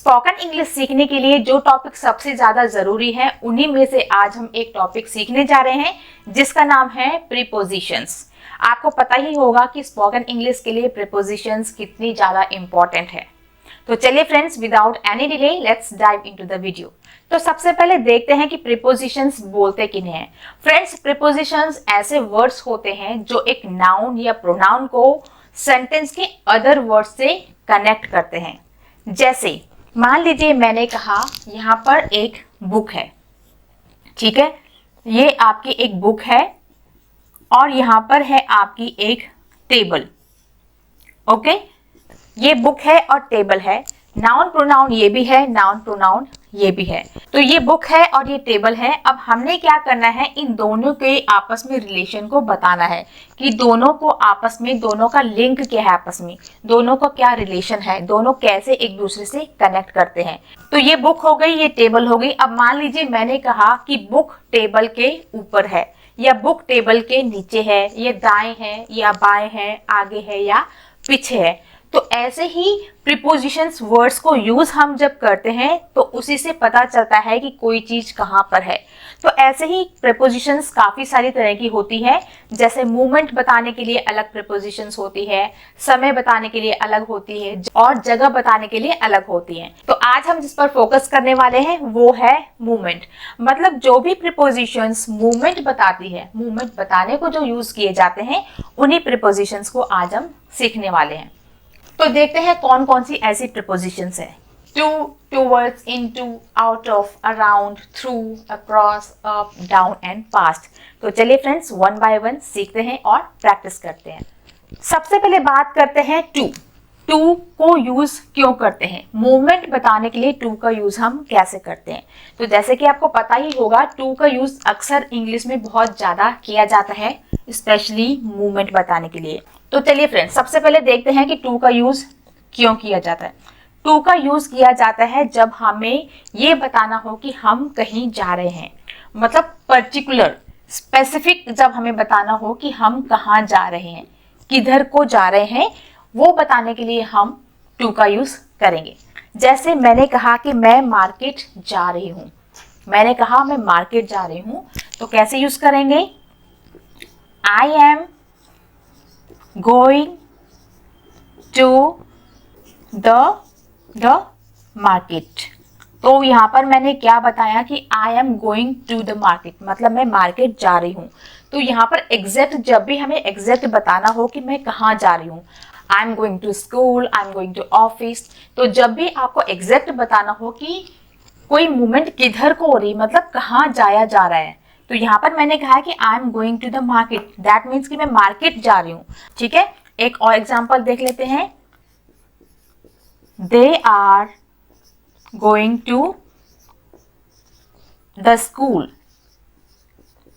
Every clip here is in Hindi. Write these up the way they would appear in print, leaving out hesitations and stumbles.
स्पोकन इंग्लिश सीखने के लिए जो टॉपिक सबसे ज्यादा जरूरी है उन्हीं में से आज हम एक टॉपिक सीखने जा रहे हैं जिसका नाम है प्रीपोजिशंस। आपको पता ही होगा कि स्पोकन इंग्लिश के लिए प्रीपोजिशंस कितनी ज्यादा इंपॉर्टेंट है। तो चलिए friends, without any delay let's dive into the video. तो सबसे पहले देखते हैं कि प्रीपोजिशंस बोलते किन्हें हैं। फ्रेंड्स, प्रीपोजिशंस ऐसे वर्ड्स होते हैं जो एक नाउन या प्रोनाउन को सेंटेंस के अदर वर्ड से कनेक्ट करते हैं। जैसे मान लीजिए मैंने कहा यहाँ पर एक बुक है, ठीक है, ये आपकी एक बुक है और यहाँ पर है आपकी एक टेबल। ओके, ये बुक है और टेबल है, नाउन प्रोनाउन ये भी है, नाउन प्रोनाउन ये भी है। तो ये बुक है और ये टेबल है। अब हमने क्या करना है, इन दोनों के आपस में रिलेशन को बताना है कि दोनों को आपस में, दोनों का लिंक क्या है, आपस में दोनों का क्या रिलेशन है, दोनों कैसे एक दूसरे से कनेक्ट करते हैं। तो ये बुक हो गई, ये टेबल हो गई। अब मान लीजिए मैंने कहा कि बुक टेबल के ऊपर है या बुक टेबल के नीचे है, ये दाएं है या बाएं है, आगे है या पीछे है। तो ऐसे ही प्रीपोजिशंस वर्ड्स को यूज हम जब करते हैं तो उसी से पता चलता है कि कोई चीज कहाँ पर है। तो ऐसे ही प्रीपोजिशंस काफी सारी तरह की होती है। जैसे मूवमेंट बताने के लिए अलग प्रीपोजिशंस होती है, समय बताने के लिए अलग होती है और जगह बताने के लिए अलग होती है। तो आज हम जिस पर फोकस करने वाले हैं वो है मूवमेंट। मतलब जो भी प्रीपोजिशंस मूवमेंट बताती है, मूवमेंट बताने को जो यूज किए जाते हैं, उन्हीं प्रीपोजिशंस को आज हम सीखने वाले हैं। तो देखते हैं कौन कौन सी ऐसी प्रीपोजिशंस है। To, towards, into, out of, around, through, across, up, down and past. तो चलिए फ्रेंड्स, वन बाय वन सीखते हैं और प्रैक्टिस करते हैं। सबसे पहले बात करते हैं टू। टू को यूज क्यों करते हैं, मूवमेंट बताने के लिए टू का यूज हम कैसे करते हैं। तो जैसे कि आपको पता ही होगा, टू का यूज अक्सर इंग्लिश में बहुत ज्यादा किया जाता है, स्पेशली मूवमेंट बताने के लिए। तो चलिए फ्रेंड्स, सबसे पहले देखते हैं कि टू का यूज क्यों किया जाता है। टू का यूज किया जाता है जब हमें ये बताना हो कि हम कहीं जा रहे हैं, मतलब पर्टिकुलर, स्पेसिफिक, जब हमें बताना हो कि हम कहाँ जा रहे हैं, किधर को जा रहे हैं, वो बताने के लिए हम टू का यूज करेंगे। जैसे मैंने कहा कि मैं मार्केट जा रही हूँ, मैंने कहा मैं मार्केट जा रही हूँ, तो कैसे यूज करेंगे, I am going to the market. तो यहाँ पर मैंने क्या बताया कि I am going to the market, मतलब मैं मार्केट जा रही हूँ। तो यहाँ पर एग्जैक्ट, जब भी हमें एग्जैक्ट बताना हो कि मैं कहाँ जा रही हूँ, I am going to school, I am going to office, तो जब भी आपको एग्जैक्ट बताना हो कि कोई मूवमेंट किधर को हो रही, मतलब कहाँ जाया जा रहा है, तो यहाँ पर मैंने कहा कि I am going to the market, that means कि मैं मार्केट जा रही हूँ। ठीक है, एक और एग्जांपल देख लेते हैं। They are going to the school,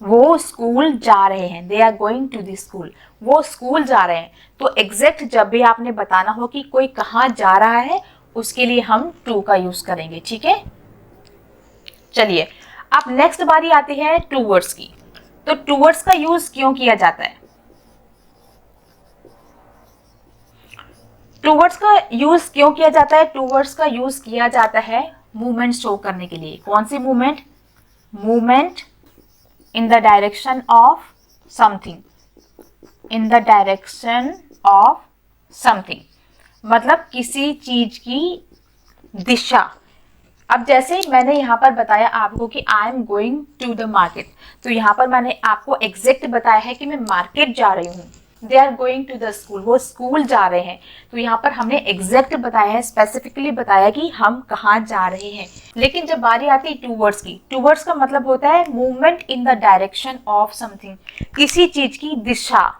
वो स्कूल जा रहे हैं, they are going to the school, वो स्कूल जा रहे हैं। तो एग्जैक्ट जब भी आपने बताना हो कि कोई कहाँ जा रहा है, उसके लिए हम टू का यूज करेंगे। ठीक है, चलिए अब नेक्स्ट बारी आती है टूवर्ड्स की। तो टूवर्ड्स का यूज क्यों किया जाता है, टूवर्ड्स का यूज क्यों किया जाता है, टूवर्ड्स का यूज किया जाता है मूवमेंट शो करने के लिए। कौन सी movement, movement in the direction of something, in the direction of something, मतलब किसी चीज की दिशा। अब जैसे मैंने यहाँ पर बताया आपको कि I am going to the market, तो यहाँ पर मैंने आपको एग्जैक्ट बताया है कि मैं मार्केट जा रही हूँ। They are going to the school, वो स्कूल जा रहे हैं। तो यहाँ पर हमने एग्जैक्ट बताया है, स्पेसिफिकली बताया कि हम कहाँ जा रहे हैं। लेकिन जब बारी आती है टूवर्ड्स की, टूवर्ड्स का मतलब होता है movement in the direction of something, किसी चीज की दिशा,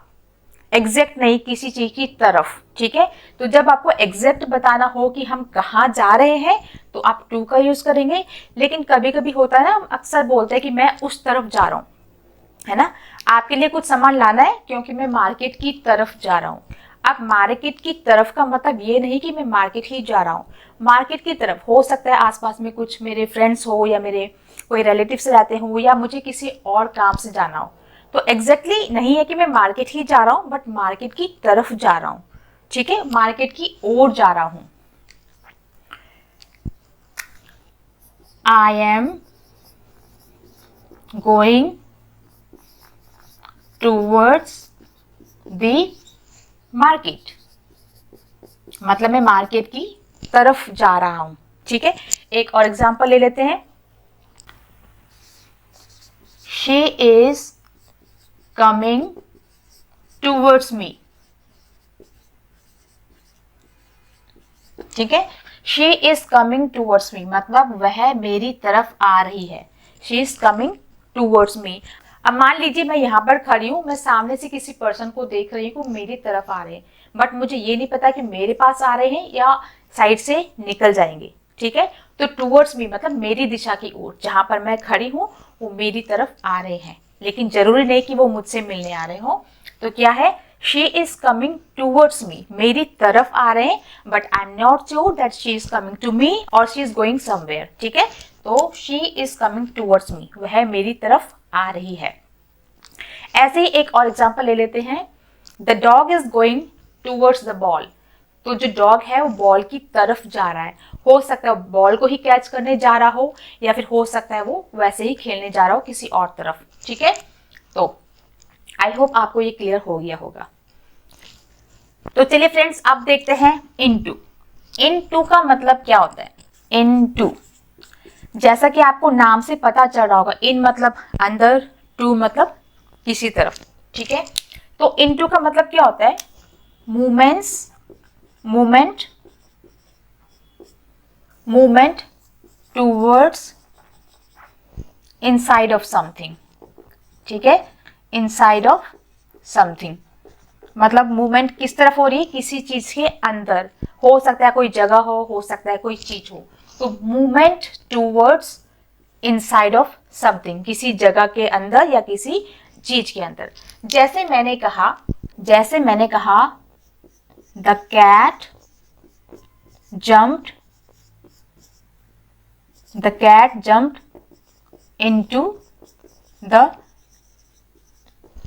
एग्जैक्ट नहीं, किसी चीज की तरफ। ठीक है, तो जब आपको एग्जैक्ट बताना हो कि हम कहाँ जा रहे हैं तो आप टू का यूज करेंगे। लेकिन कभी कभी होता है ना, हम अक्सर बोलते हैं कि मैं उस तरफ जा रहा हूँ, है ना, आपके लिए कुछ सामान लाना है क्योंकि मैं मार्केट की तरफ जा रहा हूँ। अब मार्केट की तरफ का मतलब ये नहीं कि मैं मार्केट ही जा रहा हूँ, मार्केट की तरफ हो सकता है आसपास में कुछ मेरे फ्रेंड्स हो या मेरे कोई रिलेटिव्स रहते हो या मुझे किसी और काम से जाना हो। तो एग्जैक्टली नहीं है कि मैं मार्केट ही जा रहा हूँ, बट मार्केट की तरफ जा रहा हूँ। ठीक है, मार्केट की ओर जा रहा हूँ। I am going towards the market, मतलब मैं मार्केट की तरफ जा रहा हूं। ठीक है, एक और एग्जांपल ले लेते हैं। शी इज कमिंग टूवर्ड्स मी। ठीक है, शी इज कमिंग टूवर्ड्स मी मतलब वह मेरी तरफ आ रही है। शी इज कमिंग टूवर्ड्स मी। अब मान लीजिए मैं यहाँ पर खड़ी हूँ, मैं सामने से किसी पर्सन को देख रही हूँ, मेरी तरफ आ रहे हैं, बट मुझे ये नहीं पता कि मेरे पास आ रहे हैं या साइड से निकल जाएंगे। ठीक है, तो टूवर्ड्स मी मतलब मेरी दिशा की ओर, जहां पर मैं खड़ी हूँ वो मेरी तरफ आ रहे हैं, लेकिन जरूरी नहीं कि वो मुझसे मिलने आ रहे हो। तो क्या है, she is coming towards me, मेरी तरफ आ रहे हैं, but I am not sure that she is coming to me और शी इज गोइंग समवेयर। ठीक है, तो she is coming towards me, वह मेरी तरफ आ रही है। ऐसे ही एक और एग्जांपल ले लेते हैं। The dog is going towards the ball, तो जो डॉग है वो बॉल की तरफ जा रहा है। हो सकता है बॉल को ही कैच करने जा रहा हो, या फिर हो सकता है वो वैसे ही खेलने जा रहा हो किसी और तरफ। ठीक है, तो आई होप आपको ये क्लियर हो गया होगा। तो चलिए फ्रेंड्स, अब देखते हैं इनटू। इनटू का मतलब क्या होता है? इनटू, जैसा कि आपको नाम से पता चल रहा होगा, इन मतलब अंदर, टू मतलब किसी तरफ। ठीक है, तो इनटू का मतलब क्या होता है? Movement towards inside of something. ठीक है, इनसाइड ऑफ समथिंग मतलब मूवमेंट किस तरफ हो रही है? किसी चीज के अंदर। हो सकता है कोई जगह हो सकता है कोई चीज हो। तो movement towards inside of something, किसी जगह के अंदर या किसी चीज के अंदर। जैसे मैंने कहा the cat jumped into the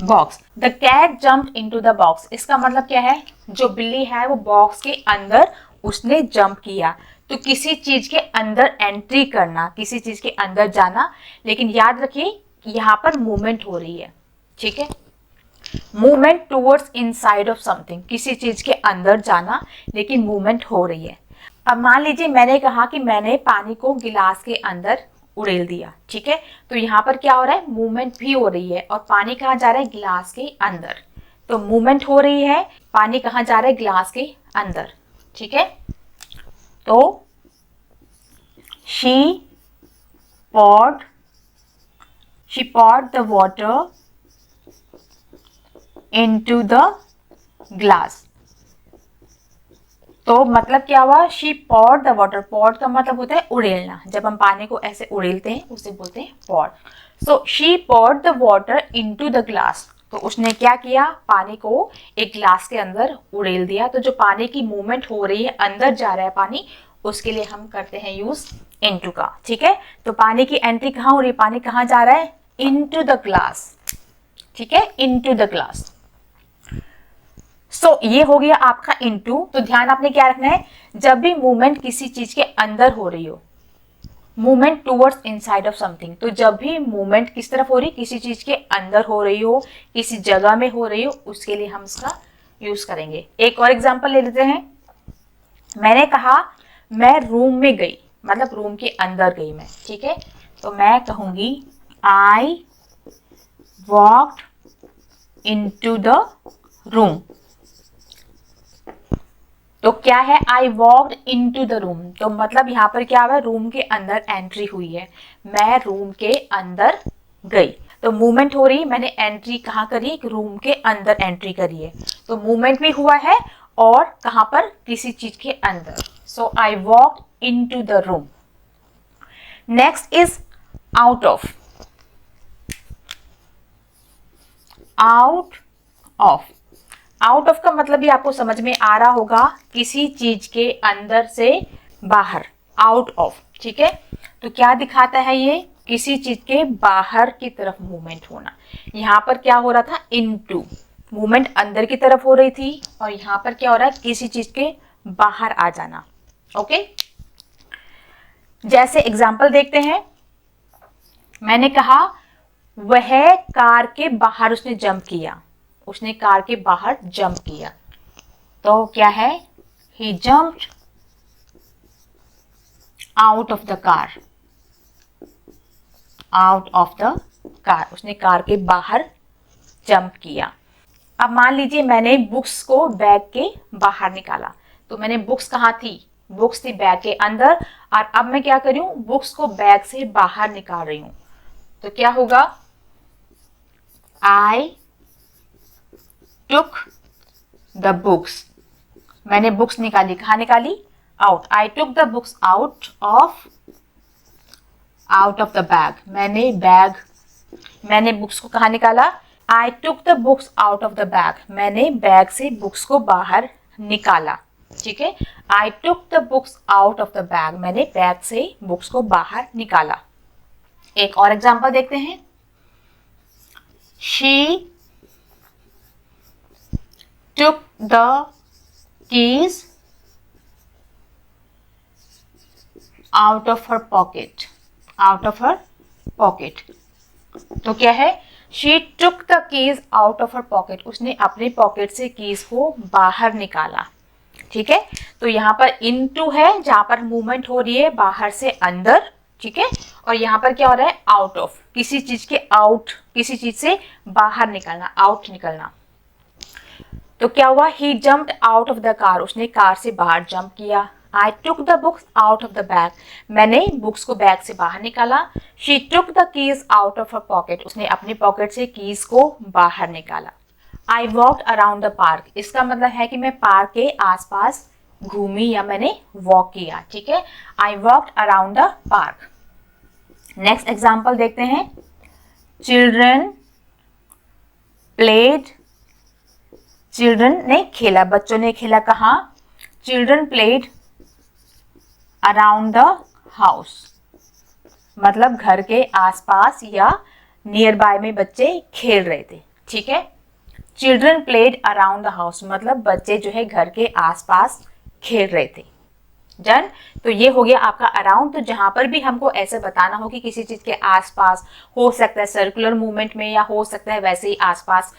box। The cat jumped into the box, इसका मतलब क्या है? जो बिल्ली है वो बॉक्स के अंदर उसने जंप किया। तो किसी चीज के अंदर एंट्री करना, किसी चीज के अंदर जाना, लेकिन याद रखिए यहाँ पर मूवमेंट हो रही है। ठीक है, movement towards inside of something, किसी चीज के अंदर जाना लेकिन मूवमेंट हो रही है। अब मान लीजिए मैंने कहा कि मैंने पानी को गिलास के अंदर उड़ेल दिया। ठीक है, तो यहाँ पर क्या हो रहा है? मूवमेंट भी हो रही है, और पानी कहाँ जा रहा है? गिलास के अंदर। तो मूवमेंट हो रही है, पानी कहाँ जा रहा है? गिलास के अंदर। ठीक है, तो she poured the water into the glass। तो मतलब क्या हुआ? She poured the water। poured का मतलब होता है उड़ेलना, जब हम पानी को ऐसे उड़ेलते हैं उसे बोलते हैं pour। So she poured the water into the glass। तो उसने क्या किया? पानी को एक ग्लास के अंदर उड़ेल दिया। तो जो पानी की मूवमेंट हो रही है, अंदर जा रहा है पानी, उसके लिए हम करते हैं यूज इनटू का। ठीक है, तो पानी की एंट्री कहाँ हो रही है? पानी कहाँ जा रहा है? Into the glass. ठीक है, इनटू द ग्लास। सो ये हो गया आपका इनटू। तो ध्यान आपने क्या रखना है? जब भी मूवमेंट किसी चीज के अंदर हो रही हो, movement towards inside of something, तो जब भी मूवमेंट किस तरफ हो रही? किसी चीज के अंदर हो रही हो, किसी जगह में हो रही हो, उसके लिए हम इसका यूज करेंगे। एक और एग्जांपल ले लेते हैं। मैंने कहा मैं रूम में गई, मतलब रूम के अंदर गई मैं। ठीक है, तो मैं कहूंगी आई वॉक्ड इनटू द रूम। तो क्या है? आई वॉक्ड इनटू द रूम, तो मतलब यहाँ पर क्या हुआ? रूम के अंदर एंट्री हुई है, मैं रूम के अंदर गई। तो मूवमेंट हो रही, मैंने एंट्री कहाँ करी? रूम के अंदर एंट्री करी है। तो मूवमेंट भी हुआ है, और कहाँ पर? किसी चीज के अंदर। So I walked into the room. Next is out of. Out of का मतलब भी आपको समझ में आ रहा होगा, किसी चीज के अंदर से बाहर, आउट ऑफ। ठीक है, तो क्या दिखाता है ये? किसी चीज के बाहर की तरफ मूवमेंट होना। यहाँ पर क्या हो रहा था? इनटू, मूवमेंट अंदर की तरफ हो रही थी, और यहाँ पर क्या हो रहा है? किसी चीज के बाहर आ जाना। ओके, जैसे एग्जाम्पल देखते हैं, मैंने कहा वह कार के बाहर उसने जंप किया, उसने कार के बाहर जंप किया, तो क्या है, he jumped out of the car, out of the car, उसने कार के बाहर जंप किया। अब मान लीजिए मैंने बुक्स को बैग के बाहर निकाला, तो मैंने बुक्स कहाँ थी, बुक्स थी बैग के अंदर, और अब मैं क्या कर रही हूँ, बुक्स को बैग से बाहर निकाल रही हूँ, तो क्या होगा, I took the books, मैंने बुक्स निकाली, कहाँ निकाली, out, I took the books out of the bag, मैंने बुक्स को कहाँ निकाला, I took the books out of the bag, मैंने बैग से बुक्स को बाहर निकाला, ठीक है, I took the books out of the bag, मैंने बैग से बुक्स को बाहर निकाला। एक और एग्जांपल देखते हैं, she took the keys out of her pocket, तो क्या है, she took the keys out of her pocket, उसने अपने पॉकेट से कीज को बाहर निकाला, ठीक है। तो यहाँ पर इनटू है, जहां पर मूवमेंट हो रही है बाहर से अंदर, ठीक है, और यहाँ पर क्या हो रहा है, आउट ऑफ, किसी चीज के आउट, किसी चीज से बाहर निकलना, आउट निकलना। तो क्या हुआ, he jumped out of the car, उसने कार से बाहर जंप किया। I took the books out of the bag, मैंने बुक्स को बैग से बाहर निकाला। She took the keys out of her pocket, उसने अपने पॉकेट से कीज को बाहर निकाला। I walked around the park, इसका मतलब है कि मैं पार्क के आसपास घूमी या मैंने वॉक किया, ठीक है। I walked around the park। Next example देखते हैं, चिल्ड्रन प्लेड, चिल्ड्रन ने खेला, बच्चों ने खेला कहाँ, children played around the house, मतलब घर के आसपास या नियर बाय में बच्चे खेल रहे थे, ठीक है। Children played around the house, मतलब बच्चे जो है घर के आसपास खेल रहे थे। डन। तो ये हो गया आपका अराउंड। तो जहां पर भी हमको ऐसे बताना हो कि किसी चीज के आसपास, हो सकता है सर्कुलर मूवमेंट में या हो सकता है वैसे ही आसपास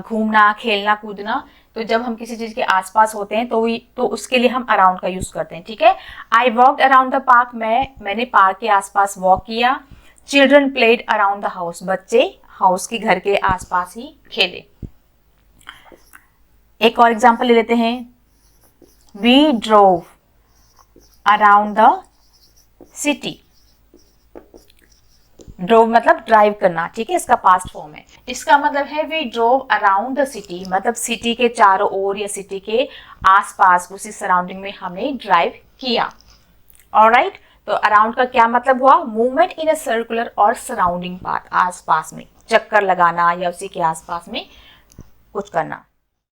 घूमना, खेलना, कूदना, तो जब हम किसी चीज के आसपास होते हैं तो उसके लिए हम अराउंड का यूज करते हैं, ठीक है। I walked around the park, मैंने पार्क के आसपास वॉक किया। Children played around the house, बच्चे हाउस के घर के आसपास ही खेले। एक और एग्जाम्पल ले लेते हैं, we drove around the city. Drove मतलब ड्राइव करना, ठीक है, इसका पास्ट फॉर्म है। इसका मतलब है we drove around the city, मतलब सिटी के चारों ओर या सिटी के आसपास, उसी सराउंडिंग में हमने ड्राइव किया। ऑलराइट, तो अराउंड का क्या मतलब हुआ, मूवमेंट इन अ सर्कुलर और सराउंडिंग पार्ट, आसपास में चक्कर लगाना या उसी के आसपास में कुछ करना।